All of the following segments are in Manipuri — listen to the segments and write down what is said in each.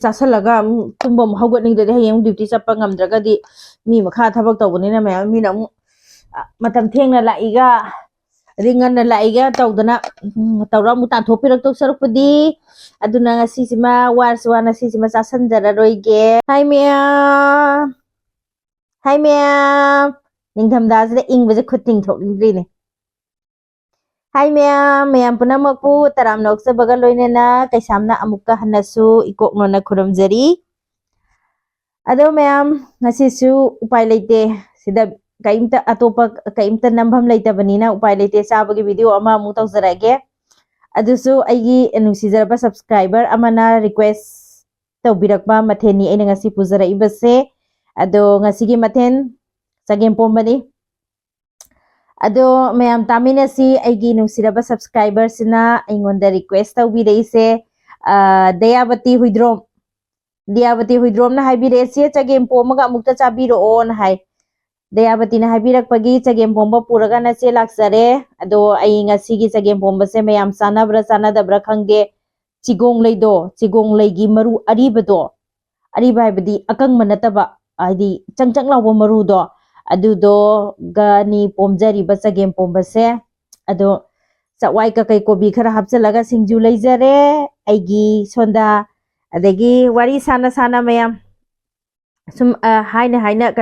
ꯆꯥꯁꯜꯂꯒ ꯇꯨꯝꯕ ꯑꯃꯨꯛ ꯍꯧꯒꯠꯅꯤꯡꯗ꯭ꯔꯗꯤ ꯍꯌꯦꯡ ꯗ꯭ꯌꯨꯇꯤ ꯆꯠꯄ ꯉꯝꯗ꯭ꯔꯒꯗꯤ ꯃꯤ ꯃꯈꯥ ꯊꯕꯛ ꯇꯧꯕꯅꯤꯅ ꯃꯌꯥꯝ ꯃꯤꯅ ꯑꯃꯨꯛ ꯃꯇꯝ ꯊꯦꯡꯅ ꯂꯥꯛꯏꯒ ꯑꯗꯩ ꯉꯟꯅ ꯂꯥꯛꯏꯒ ꯇꯧꯗꯅ ꯇꯧꯔ ꯑꯃꯨꯛ ꯇꯥꯟꯊꯣꯛꯄꯤꯔꯛꯇꯧ ꯁꯔꯨꯛꯄꯨꯗꯤ ꯑꯗꯨꯅ ꯉꯁꯤꯁꯤꯃ ꯋꯥꯔꯁꯨ ꯋꯥꯅ ꯁꯤꯁꯤꯃ ꯆꯥꯁꯟꯖꯔꯔꯣꯏꯒꯦ ꯍꯥꯏ ꯃꯌꯥꯝ ꯅꯤꯡꯊꯝꯊꯥꯁꯤꯗ ꯏꯪꯕꯁꯦ ꯈꯨꯠ ꯇꯤꯡꯊꯣꯛꯅꯤꯡꯗ꯭ꯔꯤꯅꯦ ꯍꯥꯏ ꯃꯌꯥꯝ ꯄꯨꯝꯅꯃꯛꯄꯨ ꯇꯔꯥꯝꯅ ꯑꯣꯛꯆꯕꯒ ꯂꯣꯏꯅꯅ ꯀꯩꯁꯥꯝꯅ ꯑꯃꯨꯛꯀ ꯍꯟꯅꯁꯨ ꯏꯀꯣꯛꯅꯣꯅ ꯈꯨꯔꯨꯝꯖꯔꯤ ꯑꯗꯣ ꯃꯌꯥꯝ ꯉꯁꯤꯁꯨ ꯎꯄꯥꯏ ꯂꯩꯇꯦ ꯁꯤꯗ ꯑꯇꯣꯞꯄ ꯀꯩꯝꯇ ꯅꯝꯐꯝ ꯂꯩꯇꯕꯅꯤꯅ ꯎꯄꯥꯏ ꯂꯩꯇꯦ ꯆꯥꯕꯒꯤ ꯚꯤꯗꯤꯑꯣ ꯑꯃ ꯑꯃꯨꯛ ꯇꯧꯖꯔꯛꯑꯒꯦ ꯑꯗꯨꯁꯨ ꯑꯩꯒꯤ ꯅꯨꯡꯁꯤꯖꯔꯕ ꯁꯕꯁꯀ꯭ꯔꯥꯏꯕꯔ ꯑꯃꯅ ꯔꯤꯀ꯭ꯋꯦꯁ ꯇꯧꯕꯤꯔꯛꯄ ꯃꯊꯦꯜꯅꯤ ꯑꯩꯅ ꯉꯁꯤ ꯄꯨꯖꯔꯛꯏꯕꯁꯦ ꯑꯗꯣ ꯉꯁꯤꯒꯤ ꯃꯊꯦꯜ ꯆꯒꯦꯝꯄꯣꯝꯕꯅꯤ ꯑꯗꯣ ꯃꯌꯥꯝ ꯇꯥꯃꯤꯟꯅꯁꯤ ꯑꯩꯒꯤ ꯅꯨꯡꯁꯤꯔꯕ ꯁꯕꯁꯀ꯭ꯔꯥꯏꯕꯔꯁꯤꯅ ꯑꯩꯉꯣꯟꯗ ꯔꯤꯀ꯭ꯋꯦꯁ ꯇꯧꯕꯤꯔꯛꯏꯁꯦ ꯗꯌꯥꯕꯇꯤ ꯍꯨꯏꯗ꯭ꯔꯣꯝꯅ ꯍꯥꯏꯕꯤꯔꯛꯑꯦ ꯆꯦ ꯆꯒꯦꯝ ꯄꯣꯝꯃꯒ ꯑꯃꯨꯛꯇ ꯆꯥꯕꯤꯔꯛꯑꯣꯅ ꯍꯥꯏ ꯗꯌꯥꯕꯇꯤꯅ ꯍꯥꯏꯕꯤꯔꯛꯄꯒꯤ ꯆꯒꯦꯝ ꯄꯣꯝꯕ ꯄꯨꯔꯒ ꯅꯆꯦ ꯂꯥꯛꯆꯔꯦ ꯑꯗꯣ ꯑꯩ ꯉꯁꯤꯒꯤ ꯆꯒꯦꯝ ꯄꯣꯝꯕꯁꯦ ꯃꯌꯥꯝ ꯆꯥꯅꯕ꯭ꯔꯥ ꯆꯥꯅꯗꯕ꯭ꯔꯥ ꯈꯪꯗꯦ ꯆꯤꯒꯣꯡ ꯂꯩꯒꯤ ꯃꯔꯨ ꯑꯔꯤꯕ ꯍꯥꯏꯕꯗꯤ ꯑꯀꯪꯕ ꯅꯠꯇꯕ ꯍꯥꯏꯗꯤ ꯆꯪꯆꯪ ꯂꯥꯎꯕ ꯃꯔꯨꯗꯣ ꯑꯗꯨꯗꯣꯒꯅꯤ ꯄꯣꯝꯖꯔꯤꯕ ꯆꯒꯦꯝ ꯄꯣꯝꯕꯁꯦ ꯑꯗꯣ ꯆꯛꯋꯥꯏ ꯀꯀꯩ ꯀꯣꯕꯤ ꯈꯔ ꯍꯥꯞꯆꯤꯜꯂꯒ ꯁꯤꯡꯖꯨ ꯂꯩꯖꯔꯦ ꯑꯩꯒꯤ ꯁꯣꯟꯗ ꯑꯗꯒꯤ ꯋꯥꯔꯤ ꯁꯥꯅ ꯃꯌꯥꯝ ꯁꯨꯝ ꯍꯥꯏꯅ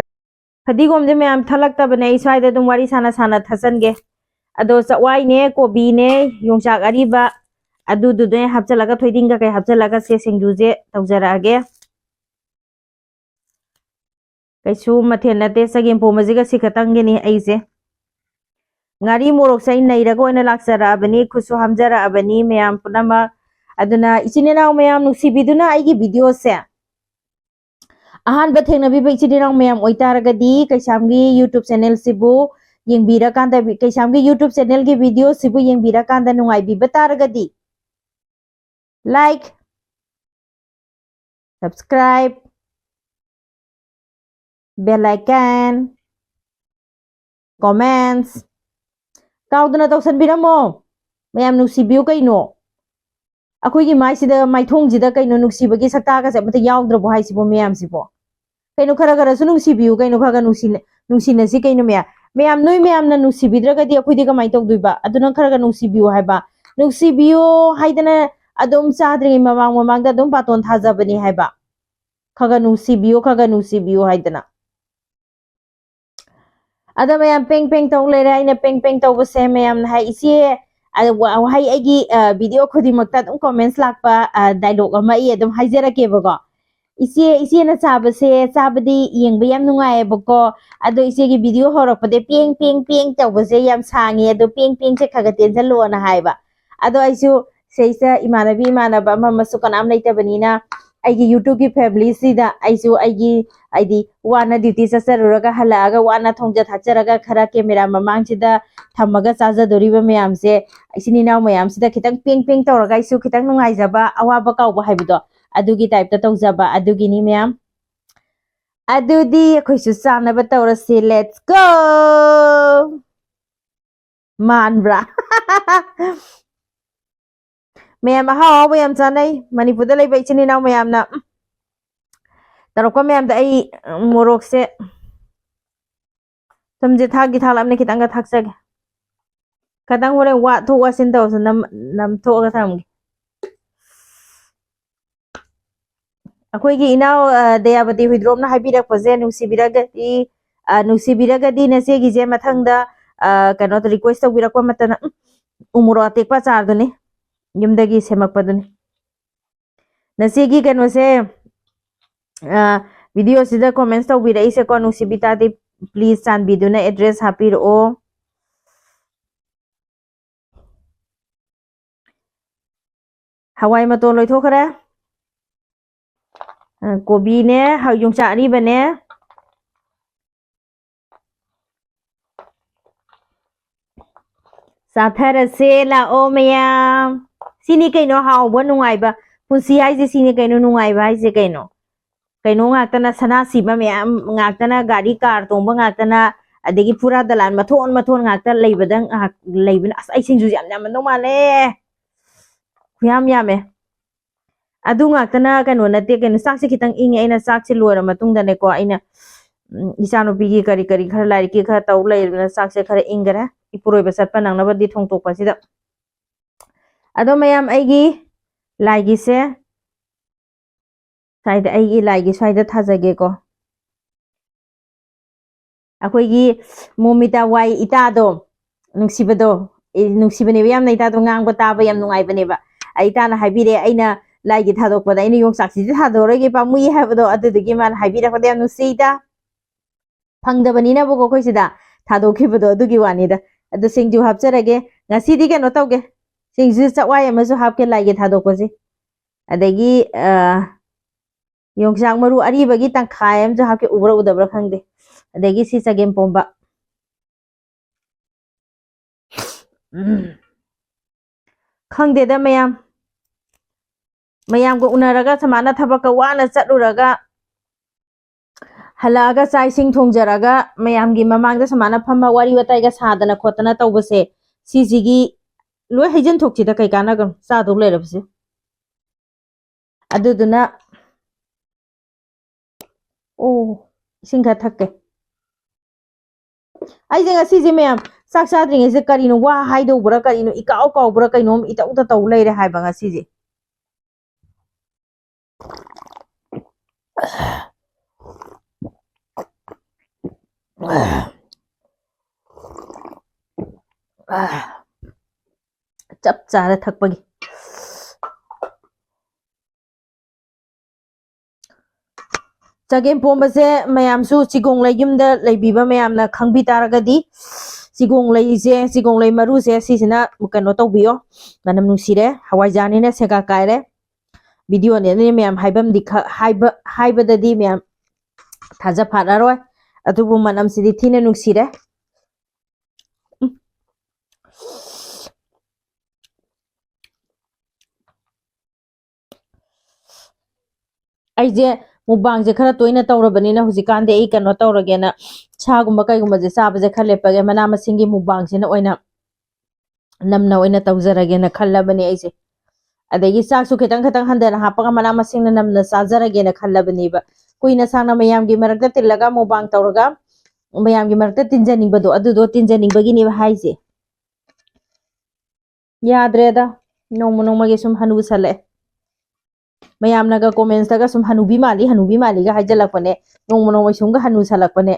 ꯐꯗꯤꯒꯣꯝꯁꯦ ꯃꯌꯥꯝ ꯊꯠꯂꯛꯇꯕꯅꯦ ꯑꯩ ꯁ꯭ꯋꯥꯏꯗ ꯑꯗꯨꯝ ꯋꯥꯔꯤ ꯁꯥꯅ ꯊꯠꯆꯟꯒꯦ ꯑꯗꯣ ꯆꯛꯋꯥꯏꯅꯦ ꯀꯣꯕꯤꯅꯦ ꯌꯣꯡꯆꯥꯛ ꯑꯔꯤꯕ ꯑꯗꯨꯗꯨꯅꯦ ꯍꯥꯞꯆꯤꯜꯂꯒ ꯊꯣꯏꯗꯤꯡ ꯀꯀꯩ ꯍꯥꯞꯆꯤꯜꯂꯒ ꯁꯤꯡꯖꯨꯁꯦ ꯇꯧꯖꯔꯛꯑꯒꯦ ꯀꯩꯁꯨ ꯃꯊꯦꯜ ꯅꯠꯇꯦ ꯆꯒꯦꯝ ꯄꯣꯝꯕꯁꯤꯒ ꯁꯤ ꯈꯛꯇꯪꯒꯤꯅꯤ ꯑꯩꯁꯦ ꯉꯥꯔꯤ ꯃꯣꯔꯣꯛꯁꯦ ꯑꯩ ꯅꯩꯔꯒ ꯑꯣꯏꯅ ꯂꯥꯛꯆꯔꯛꯑꯕꯅꯤ ꯈꯨꯠꯁꯨ ꯍꯥꯝꯖꯔꯛꯑꯕꯅꯤ ꯃꯌꯥꯝ ꯄꯨꯝꯅꯃꯛ ꯑꯗꯨꯅ ꯏꯆꯤꯟ ꯏꯅꯥꯎ ꯃꯌꯥꯝ ꯅꯨꯡꯁꯤꯕꯤꯗꯨꯅ ꯑꯩꯒꯤ ꯚꯤꯗꯤꯑꯣꯁꯦ ꯑꯍꯥꯟꯕ ꯊꯦꯡꯅꯕꯤꯕ ꯏꯆꯤꯟ ꯏꯅꯥꯎ ꯃꯌꯥꯝ ꯑꯣꯏꯇꯥꯔꯒꯗꯤ ꯀꯩꯁꯥꯝꯒꯤ ꯌꯨꯇꯨꯕ ꯆꯦꯅꯦꯜꯁꯤꯕꯨ ꯌꯦꯡꯕꯤꯔꯀꯥꯟꯗ ꯀꯩꯁꯥꯝꯒꯤ ꯌꯨꯇꯨꯕ ꯆꯦꯅꯦꯜꯒꯤ ꯚꯤꯗꯤꯑꯣꯁꯤꯕꯨ ꯌꯦꯡꯕꯤꯔꯀꯥꯟꯗ ꯅꯨꯡꯉꯥꯏꯕꯤꯕ ꯇꯥꯔꯒꯗꯤ ꯂꯥꯏꯛ ꯁꯕꯁꯀ꯭ꯔꯥꯏꯕ ꯕꯦꯜ ꯑꯥꯏꯀꯟ ꯀꯣꯃꯦꯟꯠꯁ ꯀꯥꯎꯗꯅ ꯇꯧꯁꯟꯕꯤꯔꯝꯃꯣ ꯃꯌꯥꯝ ꯅꯨꯡꯁꯤꯕꯤꯌꯨ ꯀꯩꯅꯣ ꯑꯩꯈꯣꯏꯒꯤ ꯃꯥꯏꯁꯤꯗ ꯃꯥꯏꯊꯣꯡꯁꯤꯗ ꯀꯩꯅꯣ ꯅꯨꯡꯁꯤꯕꯒꯤ ꯁꯛꯇꯥꯒꯁꯦ ꯑꯃꯇ ꯌꯥꯎꯗ꯭ꯔꯕꯣ ꯍꯥꯏꯁꯤꯕꯣ ꯃꯌꯥꯝꯁꯤꯕꯣ ꯀꯩꯅꯣ ꯈꯔꯁꯨ ꯅꯨꯡꯁꯤꯕꯤꯌꯨ ꯀꯩꯅꯣ ꯈꯔ ꯅꯨꯡꯁꯤꯅꯁꯤ ꯀꯩꯅꯣ ꯃꯌꯥꯝ ꯅꯣꯏ ꯃꯌꯥꯝꯅ ꯅꯨꯡꯁꯤꯕꯤꯗ꯭ꯔꯒꯗꯤ ꯑꯩꯈꯣꯏꯗꯤ ꯀꯃꯥꯏꯅ ꯇꯧꯗꯣꯏꯕ ꯑꯗꯨꯅꯈꯔ ꯅꯨꯡꯁꯤꯕꯤꯌꯨ ꯍꯥꯏꯕ ꯅꯨꯡꯁꯤꯕꯤꯌꯨ ꯍꯥꯏꯗꯅ ꯑꯗꯨꯝ ꯆꯥꯗ꯭ꯔꯤꯉꯩ ꯃꯃꯥꯡꯗ ꯑꯗꯨꯝ ꯕꯥꯇꯣꯟ ꯊꯥꯖꯕꯅꯤ ꯍꯥꯏꯕ खगा नुसीबियो हाइदना अदा मैम पेंग पेंग तौ लेरे आइना पेंग पेंग तौबसे मैम हाइ इसे हाइ आइगी वीडियो खुदिमक्ता अदुम कमेंट्स लाक्पा डायलॉग अमा इ अदुम हाइजरकेबको इसे ना चाबसे चाबदी येंगबे याम नुंगाइबको अदो इसेगी वीडियो होरकपदे पेंग पेंग पेंग तौबसे याम सांगे अदो पेंग पेंग से खगा टेंजलो ना हाइबा अदो आइसु सेइसा इमानबी इमानबा ममसु कनाम लेतबनीना आइगी यूट्यूब की फैमिली सिदा आइसु आइदी वाना ड्यूटी चचरुरगा हलागा वाना थोंजा थाचरगा खरा कैमरा ममांग सिदा थमगा चाजदोरिबा मयाम से इसिनी नाव मयाम सिदा खितंग पेंग पेंग तौरगा आइसु खितंग नुंगाइजबा अवाबा काउबा हाइबदो अदुगी टाइप ता तौजबा अदुगिनी मयाम अदुदी अखोइसु चानबा तौरसे लेट्स गो मानब्रा मैम हाव मैम चानै मणिपुरदा लेबा इचिनी नाव मैम ना तरको मैम दा आई मोरोक से समझे थागी थालामने खितंगा थाक्सगे खतंग होरे वा थो वासिन तौस नम थोगा थामगे अखोइगी इनाव दयावती हुइद्रोमना हाइबिरकपजे नुसिबिरगदी नसेगिजे मथंगदा कनो तो रिक्वेस्ट तौबिरकपा मतना उमुरो अतेकपा चारदुने युमदगी सेमकपदुने नसेगी कनोसे वीडियो सिदा कमेंट्स तौबिरइसे को नुसिबितादि प्लीज चानबिदुना एड्रेस हापिरो हवाई मतो लोइथोखरे कोबी ने योंचा अरीबने साथरसे लाओ मयाम सिनी कैनो हाउबो नुंगाइबा पुंसी हाइजे सिनी कैनो नुंगाइबा हाइजे कैनो कैनो ngakतना सना सिबा मयाम ngakतना गाड़ी कार तोंबा ngakतना अदगी पूरा दलान मथोन ngakta लेबदंग लेबन अस आई सिंजु याम याम नो माले खुयाम यामे ꯑꯗꯨ ꯉꯥꯛꯇꯅ ꯀꯩꯅꯣ ꯅꯠꯇꯦ ꯀꯩꯅꯣ ꯆꯥꯛꯁꯦ ꯈꯤꯇꯪ ꯏꯪꯉꯦ ꯑꯩꯅ ꯆꯥꯛꯁꯦ ꯂꯣꯏꯔ ꯃꯇꯨꯡꯗꯅꯦꯀꯣ ꯑꯩꯅ ꯏꯆꯥꯅꯨꯄꯤꯒꯤ ꯀꯔꯤ ꯀꯔꯤ ꯈꯔ ꯂꯥꯏꯔꯤꯛꯀꯤ ꯈꯔ ꯇꯧ ꯂꯩꯔꯕꯅ ꯆꯥꯛꯁꯦ ꯈꯔ ꯏꯪꯒꯔꯦ ꯏꯄꯨꯔꯣꯏꯕ ꯆꯠꯄ ꯅꯪꯅꯕꯗꯤ ꯊꯣꯡꯇꯣꯛꯄꯁꯤꯗ ꯑꯗꯣ ꯃꯌꯥꯝ ꯑꯩꯒꯤ ꯂꯥꯏꯒꯤꯁꯦ ꯁ꯭ꯋꯥꯏꯗ ꯑꯩꯒꯤ ꯂꯥꯏꯒꯤ ꯁ꯭ꯋꯥꯏꯗ ꯊꯥꯖꯒꯦꯀꯣ ꯑꯩꯈꯣꯏꯒꯤ ꯃꯣꯃꯤꯇꯥ ꯋꯥꯏ ꯏꯇꯥꯗꯣ ꯅꯨꯡꯁꯤꯕꯗꯣ ꯅꯨꯡꯁꯤꯕꯅꯦꯕ ꯌꯥꯝꯅ ꯏꯇꯥꯗꯣ ꯉꯥꯡꯕ ꯇꯥꯕ ꯌꯥꯝ ꯅꯨꯡꯉꯥꯏꯕꯅꯦꯕ ꯏꯇꯥꯅ ꯍꯥꯏꯕꯤꯔꯛꯑꯦ ꯑꯩꯅ ꯂꯥꯏꯒꯤ ꯊꯥꯗꯣꯛꯄꯗ ꯑꯩꯅ ꯌꯣꯡꯆꯥꯛꯁꯤꯗꯤ ꯊꯥꯗꯣꯛꯑꯔꯣꯏꯒꯦ ꯄꯥꯝꯃꯨꯏ ꯍꯥꯏꯕꯗꯣ ꯑꯗꯨꯗꯨꯒꯤ ꯃꯥꯅ ꯍꯥꯏꯕꯤꯔꯛꯄꯗ ꯌꯥꯝ ꯅꯨꯡꯁꯤ ꯏꯇꯥ ꯐꯪꯗꯕꯅꯤꯅꯕꯀꯣ ꯑꯩꯈꯣꯏ ꯁꯤꯗ ꯊꯥꯗꯣꯛꯈꯤꯕꯗꯣ ꯑꯗꯨꯒꯤ ꯋꯥꯅꯤꯗ ꯑꯗꯨ ꯁꯤꯡꯖꯨ ꯍꯥꯞꯆꯔꯒꯦ ꯉꯁꯤꯗꯤ ꯀꯩꯅꯣ ꯇꯧꯒꯦ ꯁꯤꯡꯖꯨ ꯆꯛꯋꯥꯏ ꯑꯃꯁꯨ ꯍꯥꯞꯀꯦ ꯂꯥꯏꯒꯤ ꯊꯥꯗꯣꯛꯄꯁꯦ ꯑꯗꯒꯤ ꯌꯣꯡꯆꯥꯛ ꯃꯔꯨ ꯑꯔꯤꯕꯒꯤ ꯇꯪꯈꯥꯏ ꯑꯃꯁꯨ ꯍꯥꯞꯀꯦ ꯎꯕ꯭ꯔꯥ ꯎꯗꯕ꯭ꯔꯥ ꯈꯪꯗꯦ ꯑꯗꯒꯤ ꯁꯤ ꯆꯒꯦꯝ ꯄꯣꯝꯕ ꯈꯪꯗꯦꯗ ꯃꯌꯥꯝꯒ ꯎꯅꯔꯒ ꯁꯨꯃꯥꯏꯅ ꯊꯕꯛꯀ ꯋꯥꯅ ꯆꯠꯂꯨꯔꯒ ꯍꯜꯂꯛꯑꯒ ꯆꯥꯛ ꯏꯁꯤꯡ ꯊꯣꯡꯖꯔꯒ ꯃꯌꯥꯝꯒꯤ ꯃꯃꯥꯡꯗ ꯁꯨꯃꯥꯏꯅ ꯐꯝꯃ ꯋꯥꯔꯤ ꯋꯥꯇꯥꯏꯒ ꯁꯥꯗꯅ ꯈꯣꯠꯇꯅ ꯇꯧꯕꯁꯦ ꯁꯤꯁꯤꯒꯤ ꯂꯣꯏ ꯍꯩꯖꯤꯟꯊꯣꯛꯁꯤꯗ ꯀꯩ ꯀꯥꯟꯅꯒꯅꯣ ꯆꯥꯗꯧ ꯂꯩꯔꯕꯁꯦ ꯑꯗꯨꯗꯨꯅ ꯑꯣ ꯏꯁꯤꯡ ꯈꯔ ꯊꯛꯀꯦ ꯑꯩꯁꯦ ꯉꯁꯤꯁꯦ ꯃꯌꯥꯝ ꯆꯥꯛ ꯆꯥꯗ꯭ꯔꯤꯉꯩꯁꯦ ꯀꯔꯤꯅꯣ ꯋꯥ ꯍꯥꯏꯗꯧꯕ꯭ꯔꯥ ꯀꯔꯤꯅꯣ ꯏꯀꯥꯎ ꯀꯥꯎꯕ꯭ꯔꯥ ꯀꯩꯅꯣꯝ ꯏꯇꯧꯗ ꯇꯧ ꯂꯩꯔꯦ ꯍꯥꯏꯕ ꯉꯁꯤꯁꯦ ꯆꯞ ꯆꯥꯔ ꯊꯛꯄꯒꯤ ꯆꯒꯦꯝ ꯄꯣꯝꯕꯁꯦ ꯃꯌꯥꯝꯁꯨ ꯆꯤꯒꯣꯡꯂꯩ ꯌꯨꯝꯗ ꯂꯩꯕꯤꯕ ꯃꯌꯥꯝꯅ ꯈꯪꯕꯤ ꯇꯥꯔꯒꯗꯤ ꯆꯤꯒꯣꯡꯂꯩ ꯃꯔꯨꯁꯦ ꯁꯤꯁꯤꯅ ꯀꯩꯅꯣ ꯇꯧꯕꯤꯌꯣ ꯃꯅꯝ ꯅꯨꯡꯁꯤꯔꯦ ꯍꯋꯥꯏꯖꯥꯔꯅꯤꯅ ꯁꯦꯒꯥ ꯀꯥꯏꯔꯦ ꯚꯤꯗꯤꯑꯣꯅꯦꯅ ꯃꯌꯥꯝ ꯍꯥꯏꯕꯗꯗꯤ ꯃꯌꯥꯝ ꯊꯥꯖ ꯐꯥꯠꯂꯔꯣꯏ ꯑꯗꯨꯕꯨ ꯃꯅꯝꯁꯤꯗꯤ ꯊꯤꯅ ꯅꯨꯡꯁꯤꯔꯦ ꯑꯩꯁꯦ ꯃꯨꯛꯕꯥꯡꯁꯦ ꯈꯔ ꯇꯣꯏꯅ ꯇꯧꯔꯕꯅꯤꯅ ꯍꯧꯖꯤꯛꯀꯥꯟꯗꯤ ꯑꯩ ꯀꯩꯅꯣ ꯇꯧꯔꯒꯦꯅ ꯁꯥꯒꯨꯝꯕ ꯀꯩꯒꯨꯝꯕꯁꯦ ꯆꯥꯕꯁꯦ ꯈꯔ ꯂꯦꯞꯄꯒꯦ ꯃꯅꯥ ꯃꯁꯤꯡꯒꯤ ꯃꯨꯛꯕꯥꯡꯁꯤꯅ ꯑꯣꯏꯅ ꯅꯝꯅ ꯑꯣꯏꯅ ꯇꯧꯖꯔꯒꯦꯅ ꯈꯜꯂꯕꯅꯦ ꯑꯩꯁꯦ ꯑꯗꯒꯤ ꯆꯥꯛꯁꯨ ꯈꯤꯇꯪ ꯈꯤꯇꯪ ꯍꯟꯊꯅ ꯍꯥꯞꯄꯒ ꯃꯅꯥ ꯃꯁꯤꯡꯅ ꯅꯝꯅ ꯆꯥꯖꯔꯒꯦꯅ ꯈꯜꯂꯕꯅꯦꯕ ꯀꯨꯏꯅ ꯁꯥꯡꯅ ꯃꯌꯥꯝꯒꯤ ꯃꯔꯛꯇ ꯇꯤꯜꯂꯒ ꯃꯨꯛꯕꯥꯡ ꯇꯧꯔꯒ ꯃꯌꯥꯝꯒꯤ ꯃꯔꯛꯇ ꯇꯤꯟꯖꯅꯤꯡꯕꯗꯣ ꯑꯗꯨꯗꯣ ꯇꯤꯟꯖꯅꯤꯡꯕꯒꯤꯅꯦꯕ ꯍꯥꯏꯁꯦ ꯌꯥꯗ꯭ꯔꯦꯗ ꯅꯣꯡꯃ ꯅꯣꯡꯃꯒꯤ ꯁꯨꯝ ꯍꯅꯨꯁꯜꯂꯛꯑꯦ ꯃꯌꯥꯝꯅꯒ ꯀꯣꯃꯦꯟꯁꯇꯒ ꯁꯨꯝ ꯍꯅꯨꯕꯤ ꯃꯥꯜꯂꯤꯒ ꯍꯥꯏꯖꯜꯂꯛꯄꯅꯦ ꯅꯣꯡꯃ ꯅꯣꯡꯃ ꯁꯨꯝꯒ ꯍꯅꯨꯁꯜꯂꯛꯄꯅꯦ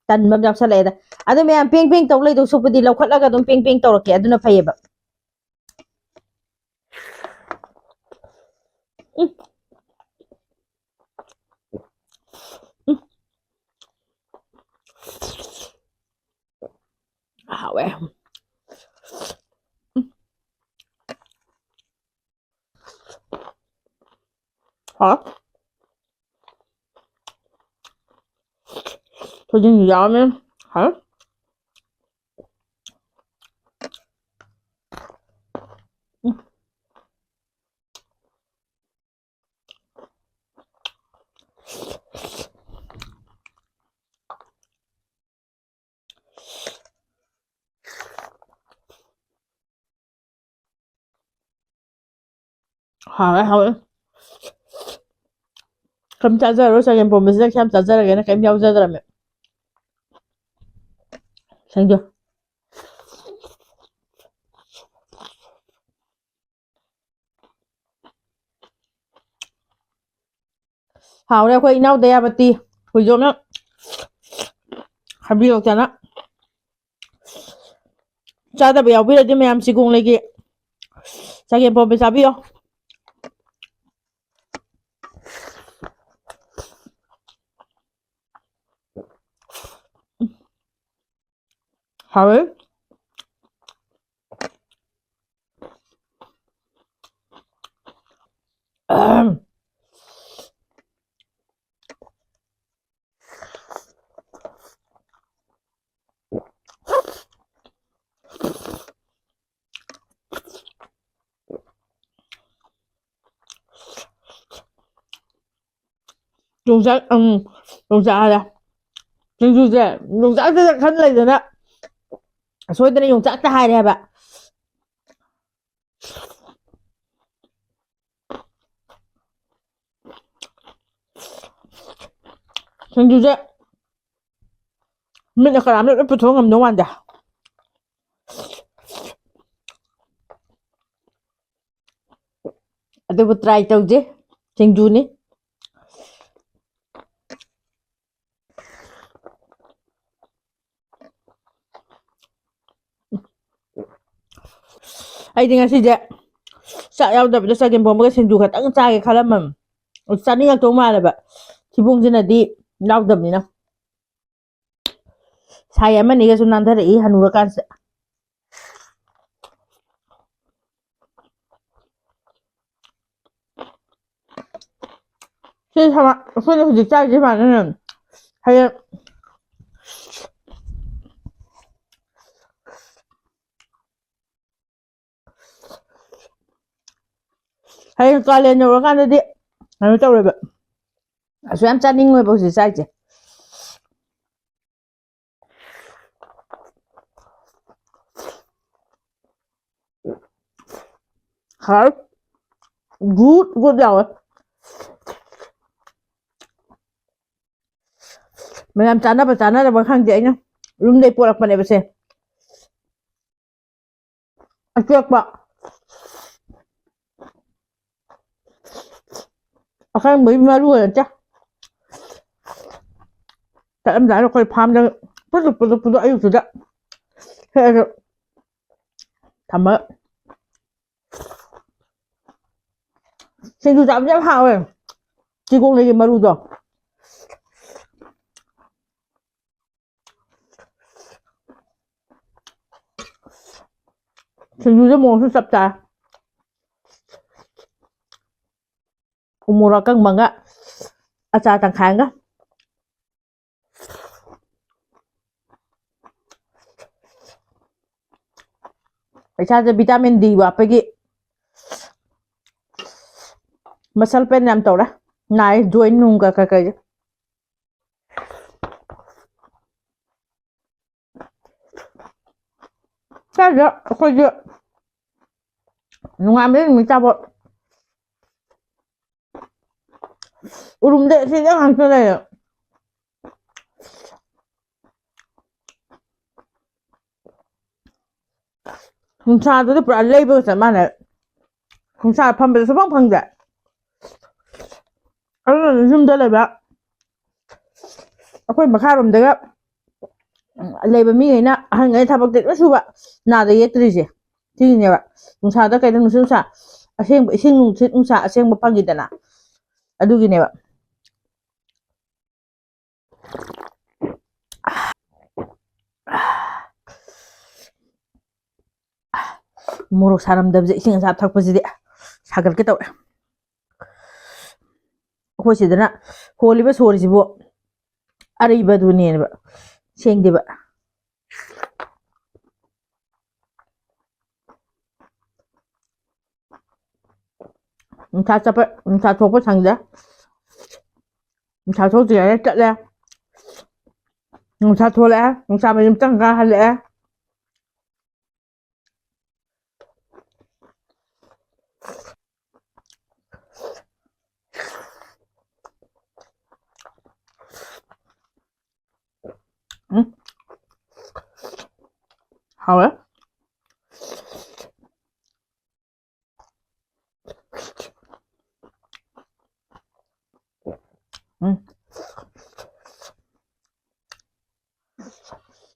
ꯇꯟꯕ ꯑꯃ ꯌꯥꯎꯁꯜꯂꯛꯑꯦꯗ ꯑꯗꯣ ꯃꯌꯥꯝ ꯄꯦꯡ ꯄꯦꯡ ꯇꯧ ꯂꯩꯗꯧ ꯁꯣꯛꯄꯨꯗꯤ ꯂꯧꯈꯠꯂꯒ ꯑꯗꯨꯝ ꯄꯦꯡ ꯄꯦꯡ ꯇꯧꯔꯛꯀꯦ ꯑꯗꯨꯅ ꯐꯩꯌꯦꯕ ꯍꯥꯎꯋꯦ ꯊꯣꯏꯗꯤꯡ ꯌꯥꯝꯃꯦ ꯍꯥꯎ ꯍꯥꯎꯋꯦ ꯀꯩꯝ ꯆꯥꯖꯔꯔꯣꯏ ꯆꯒꯦꯝ ꯄꯣꯝꯕꯁꯤꯗ ꯀꯌꯥꯝ ꯆꯥꯖꯔꯒꯦꯅ ꯀꯩꯝ ꯌꯥꯎꯖꯗ꯭ꯔꯝꯃꯦ ꯊꯦꯡꯛ ꯌꯨ ꯍꯥꯎꯔꯦ ꯑꯩꯈꯣꯏ ꯏꯅꯥꯎꯗ ꯌꯥꯕꯇꯤ ꯍꯨꯏꯗꯣꯛꯅ ꯍꯥꯏꯕꯤꯔꯛꯇꯅ ꯆꯥꯗꯕ ꯌꯥꯎꯕꯤꯔꯗꯤ ꯃꯌꯥꯝ ꯆꯤꯒꯣꯡꯂꯩꯒꯤ ꯆꯒꯦꯝ ꯄꯣꯝꯕ ꯆꯥꯕꯤꯌꯣ ꯍꯥꯎꯋꯦ ꯌꯣꯡꯆꯥꯛ ꯍꯥꯏꯔꯦ ꯁꯤꯡꯖꯨꯁꯦ ꯌꯣꯡꯆꯥꯛꯇ ꯈꯟ ꯂꯩꯗꯅ ꯁꯣꯏꯗꯅ ꯌꯣꯡꯆꯥꯛꯇ ꯍꯥꯏꯔꯦ ꯍꯥꯏꯕ ꯁꯤꯡꯖꯨꯁꯦ ꯃꯤꯠꯅ ꯀꯅꯥꯝꯇ ꯂꯣꯏ ꯄꯨꯊꯣꯛ ꯉꯝꯗꯧ ꯃꯥꯟꯗꯦ ꯑꯗꯨꯕꯨ ꯇ꯭ꯔꯥꯏ ꯇꯧꯖꯦ ꯁꯤꯡꯖꯨꯅꯤ ꯑꯩꯗꯤ ꯉꯁꯤꯁꯦ ꯆꯥꯛ ꯌꯥꯎꯗꯕꯤꯗ ꯆꯒꯦꯝ ꯄꯣꯝꯕꯒ ꯁꯤꯡꯖꯨ ꯈꯛꯇꯪ ꯆꯥꯒꯦ ꯈꯜꯂꯝꯃꯝ ꯆꯥꯅꯤꯡꯉꯛꯇꯧ ꯃꯥꯜꯂꯦꯕ ꯊꯤꯕꯣꯡꯁꯤꯅꯗꯤ ꯌꯥꯎꯗꯕꯅꯤꯅ ꯁꯥꯏ ꯑꯃꯅꯤꯒꯁꯨ ꯅꯥꯟꯊꯔꯛꯏ ꯍꯅꯨꯔꯀꯥꯟꯁꯤꯗ ꯁꯤ ꯑꯩꯈꯣꯏꯅ ꯍꯧꯖꯤꯛ ꯆꯥꯔꯤꯁꯦ ꯁꯨꯃꯥꯏꯅ ꯍꯌꯦꯡ ꯍꯌꯦꯡ ꯀꯥꯂꯦꯟ ꯌꯧꯔꯀꯥꯟꯗꯗꯤ ꯀꯩꯅꯣ ꯇꯧꯔꯦꯕ ꯑꯁꯨ ꯌꯥꯝ ꯆꯥꯅꯤꯡꯉꯣꯏꯕ ꯍꯧꯖꯤꯛ ꯆꯥꯏꯁꯦ ꯍꯥꯎ ꯒꯨꯠ ꯂꯥꯎꯋꯦ ꯃꯌꯥꯝ ꯆꯥꯅꯕ ꯆꯥꯅꯗꯕ ꯈꯪꯗꯦ ꯑꯩꯅ ꯌꯨꯝꯗꯩ ꯄꯣꯔꯛꯄꯅꯦꯕ ꯁꯦ ꯑꯆꯦꯛꯄ ꯑꯀꯪꯕꯒꯤ ꯃꯔꯨ ꯅꯠꯇꯦ ꯆꯠꯂꯝꯗꯥꯏꯗ ꯑꯩꯈꯣꯏ ꯐꯥꯔꯝꯗ ꯄꯨꯂꯞ ꯑꯌꯨꯛꯇꯨꯗ ꯍꯦꯛꯑꯒ ꯊꯝꯃꯒ ꯁꯤꯡꯖꯨ ꯆꯥꯕꯁꯦ ꯌꯥꯝ ꯍꯥꯎꯋꯦ ꯆꯤꯒꯣꯡꯂꯩꯒꯤ ꯃꯔꯨꯗꯣ ꯁꯤꯡꯖꯨꯁꯦ ꯃꯣꯔꯣꯛꯁꯨ ꯆꯞ ꯆꯥꯏ ꯎꯃꯣꯔꯣꯛ ꯑꯀꯪꯕꯒ ꯑꯆꯥꯔ ꯇꯪꯈꯥꯏ ꯑꯃꯒ ꯏꯁꯥꯁꯦ ꯚꯤꯇꯥꯃꯤꯟ ꯗꯤ ꯋꯥꯠꯄꯒꯤ ꯃꯁꯜ ꯄꯦꯟ ꯌꯥꯝ ꯇꯧꯔꯦ ꯅꯥꯏ ꯖꯣꯏꯟ ꯅꯨꯡꯒ ꯀꯩꯁꯦ ꯁ꯭ꯋꯥꯏꯗ ꯑꯩꯈꯣꯏꯁꯦ ꯅꯨꯡꯉꯥꯟꯕꯗꯩ ꯅꯨꯃꯤꯠ ꯇꯥꯕ ꯎꯔꯨꯝꯗ ꯁꯤꯗ ꯉꯥꯛꯇ ꯂꯩꯔꯦ ꯅꯨꯡꯁꯥꯗꯨꯗꯤ ꯄꯨꯔꯥ ꯂꯩꯕꯒ ꯆꯞ ꯃꯥꯟꯅꯩ ꯅꯨꯡꯁꯥ ꯐꯝꯕꯗ ꯁꯨꯐꯪ ꯐꯪꯗꯦ ꯑꯗꯨꯅ ꯌꯨꯝꯗ ꯂꯩꯕ ꯑꯩꯈꯣꯏ ꯃꯈꯥꯔꯣꯝꯗꯒ ꯂꯩꯕ ꯃꯤꯉꯩꯅ ꯑꯍꯟꯈꯩ ꯊꯕꯛꯇꯤ ꯂꯣꯏ ꯁꯨꯕ ꯅꯥꯗ ꯌꯦꯛꯇ꯭ꯔꯤꯁꯦ ꯁꯤꯒꯤꯅꯦꯕ ꯅꯨꯡꯁꯥꯗ ꯀꯩꯗ ꯅꯨꯡꯁꯥ ꯑꯁꯦꯡꯕ ꯏꯁꯤꯡ ꯅꯨꯡꯁꯤꯠ ꯅꯨꯡꯁꯥ ꯑꯁꯦꯡꯕ ꯐꯪꯉꯤꯗꯅ ꯑꯗꯨꯒꯤꯅꯦꯕ ꯃꯣꯔꯣꯛ ꯁꯥꯔꯝꯗꯕꯁꯦ ꯏꯁꯤꯡ ꯑꯁꯥꯕ ꯊꯛꯄꯁꯤꯗꯤ ꯁꯥꯒꯠꯀꯦ ꯇꯧꯔꯦ ꯑꯩꯈꯣꯏ ꯁꯤꯗꯅ ꯍꯣꯜꯂꯤꯕ ꯁꯣꯔꯁꯤꯕꯨ ꯑꯔꯩꯕꯗꯨꯅꯦꯕ ꯁꯦꯡꯗꯦꯕ ꯅꯨꯡꯁꯥ ꯊꯣꯛꯄ ꯁꯪꯗꯦ ꯅꯨꯡꯁꯥ ꯊꯣꯛꯇ꯭ꯔꯤꯉꯩꯗ ꯆꯠꯂꯦ ꯅꯨꯡꯁꯥ ꯊꯣꯛꯂꯛꯑꯦ ꯅꯨꯡꯁꯥ ꯃꯌꯨꯝ ꯆꯪꯉꯒ ꯍꯜꯂꯛꯑꯦ ꯍꯥꯎꯋꯦ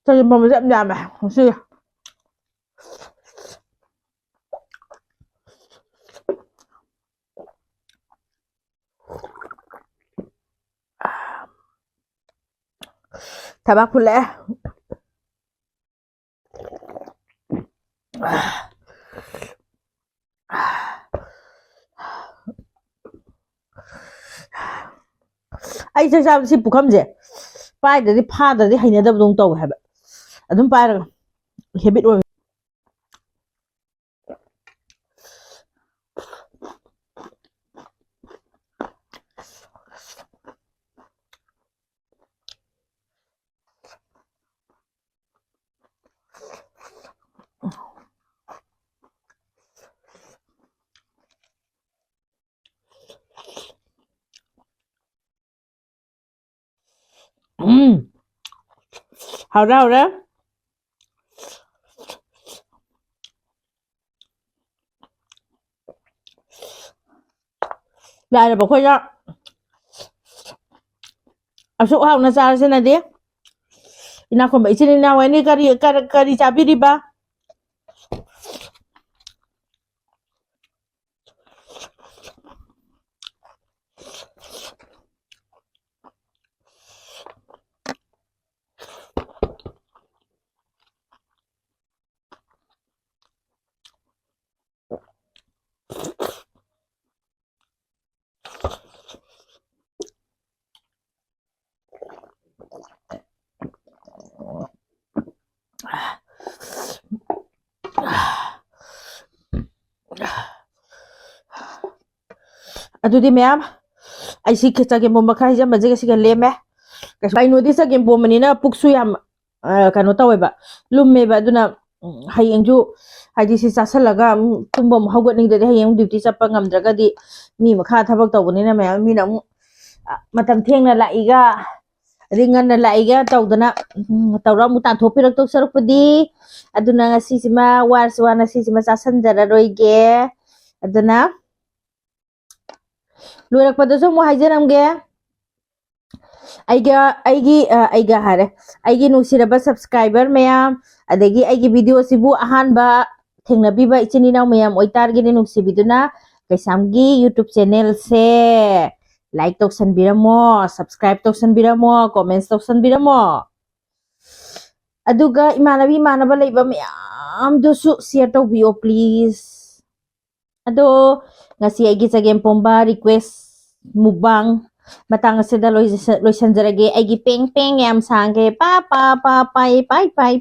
ꯆꯒꯦꯝ ꯄꯣꯝꯕꯁꯦ ꯌꯥꯝ ꯌꯥꯝꯃꯦ ꯉꯁꯤꯒꯤ ꯊꯕꯥꯛ ꯐꯨꯜꯂꯛꯑꯦ ꯑꯩ ꯆꯥꯛ ꯆꯥꯕꯗ ꯁꯤ ꯄꯨꯈꯝꯁꯦ ꯄꯥꯏꯗ꯭ꯔꯗꯤ ꯐꯥꯗ꯭ꯔꯗꯤ ꯍꯩꯅꯗꯕꯗꯧ ꯇꯧꯋꯦ ꯍꯥꯏꯕ ꯑꯗꯨꯝ ꯄꯥꯏꯔꯒ ꯍꯦꯕꯤꯠ ꯑꯣꯏ 好的好的，ꯂꯥꯏꯔꯕ ꯑꯩꯈꯣꯏꯅ ꯑꯁꯨꯛ ꯍꯥꯎꯅ ꯆꯥꯔꯁꯤꯅꯗꯤ ꯏꯅꯥꯈꯨꯟꯕ ꯏꯆꯤꯟ ꯏꯅꯥꯎ ꯑꯅꯤ ꯀꯔꯤ ꯆꯥꯕꯤꯔꯤꯕ? ꯑꯗꯨꯗꯤ ꯃꯌꯥꯝ ꯑꯩꯁꯤ ꯆꯒꯦꯝꯄꯣꯝꯕ ꯈꯔ ꯍꯩꯖꯟꯕꯁꯦ ꯁꯤꯒ ꯂꯦꯝꯃꯦ ꯀꯩꯅꯣꯗꯤ ꯆꯒꯦꯝꯄꯣꯝꯕꯅꯤꯅ ꯄꯨꯛꯁꯨ ꯌꯥꯝ ꯀꯩꯅꯣ ꯇꯧꯋꯦꯕ ꯂꯨꯝꯃꯦꯕ ꯑꯗꯨꯅ ꯍꯌꯦꯡꯁꯨ ꯍꯥꯏꯗꯤ ꯁꯤ ꯆꯥꯁꯜꯂꯒ ꯇꯨꯝꯕ ꯑꯃꯨꯛ ꯍꯧꯒꯠꯅꯤꯡꯗ꯭ꯔꯗꯤ ꯍꯌꯦꯡ ꯗ꯭ꯌꯨꯇꯤ ꯆꯠꯄ ꯉꯝꯗ꯭ꯔꯒꯗꯤ ꯃꯤ ꯃꯈꯥ ꯊꯕꯛ ꯇꯧꯕꯅꯤꯅ ꯃꯌꯥꯝ ꯃꯤꯅ ꯑꯃꯨꯛ ꯃꯇꯝ ꯊꯦꯡꯅ ꯂꯥꯛꯏꯒ ꯑꯗꯩ ꯉꯟꯅ ꯂꯥꯛꯏꯒ ꯇꯧꯗꯅ ꯇꯧꯔ ꯑꯃꯨꯛ ꯇꯥꯟꯊꯣꯛꯄꯤꯔꯛꯇꯧ ꯁꯔꯨꯛꯄꯨꯗꯤ ꯑꯗꯨꯅ ꯉꯁꯤꯁꯤꯃ ꯋꯥꯔꯁꯨ ꯋꯥꯅ ꯁꯤꯁꯤꯃ ꯆꯥꯁꯟꯖꯔꯔꯣꯏꯒꯦ ꯑꯗꯨꯅ ꯂꯣꯏꯔꯛꯄꯗꯁꯨ ꯑꯃꯨꯛ ꯍꯥꯏꯖꯔꯝꯒꯦ ꯑꯩꯒ ꯍꯥꯏꯔꯦ ꯑꯩꯒꯤ ꯅꯨꯡꯁꯤꯔꯕ ꯁꯕꯁꯀ꯭ꯔꯥꯏꯕꯔ ꯃꯌꯥꯝ ꯑꯗꯒꯤ ꯑꯩꯒꯤ ꯚꯤꯗꯤꯑꯣꯁꯤꯕꯨ ꯑꯍꯥꯟꯕ ꯊꯦꯡꯅꯕꯤꯕ ꯏꯆꯤꯟ ꯏꯅꯥꯎ ꯃꯌꯥꯝ ꯑꯣꯏꯇꯥꯔꯒꯗꯤ ꯅꯨꯡꯁꯤꯕꯤꯗꯨꯅ ꯀꯩꯁꯥꯝꯒꯤ ꯌꯨꯇꯨꯕ ꯆꯦꯅꯦꯜꯁꯦ ꯂꯥꯏꯛ ꯇꯧꯁꯟꯕꯤꯔꯝꯃꯣ ꯁꯕꯁꯀ꯭ꯔꯥꯏब ꯇꯧꯁꯟꯕꯤꯔꯝꯃꯣ ꯀꯣꯃꯦꯟꯠꯁ ꯇꯧꯁꯟꯕꯤꯔꯝꯃꯣ ꯑꯗꯨꯒ ꯏꯃꯥꯟꯅꯕ ꯂꯩꯕ ꯃꯌꯥꯝꯗꯨꯁꯨ ꯁꯤꯌꯔ ꯇꯧꯕꯤꯌꯣ ꯄ꯭ꯂꯤꯖ ꯑꯗꯣ ꯉꯁꯤ ꯑꯩꯒꯤ ꯆꯒꯦꯝꯄꯣꯝꯕ ꯔꯤꯀ꯭ꯋꯦꯁ ꯃꯨꯛꯕꯥꯡ ꯃꯇꯥꯡ ꯑꯁꯤꯗ ꯂꯣꯏꯁꯟꯖꯔꯒꯦ ꯑꯩꯒꯤ ꯄꯦꯡ ꯄꯦꯡ ꯌꯥꯝ ꯁꯥꯡꯈ꯭ꯔꯦ ꯄꯥ ꯄꯥ ꯄꯥ ꯄꯥꯏ ꯄꯥꯏ ꯄꯥꯏ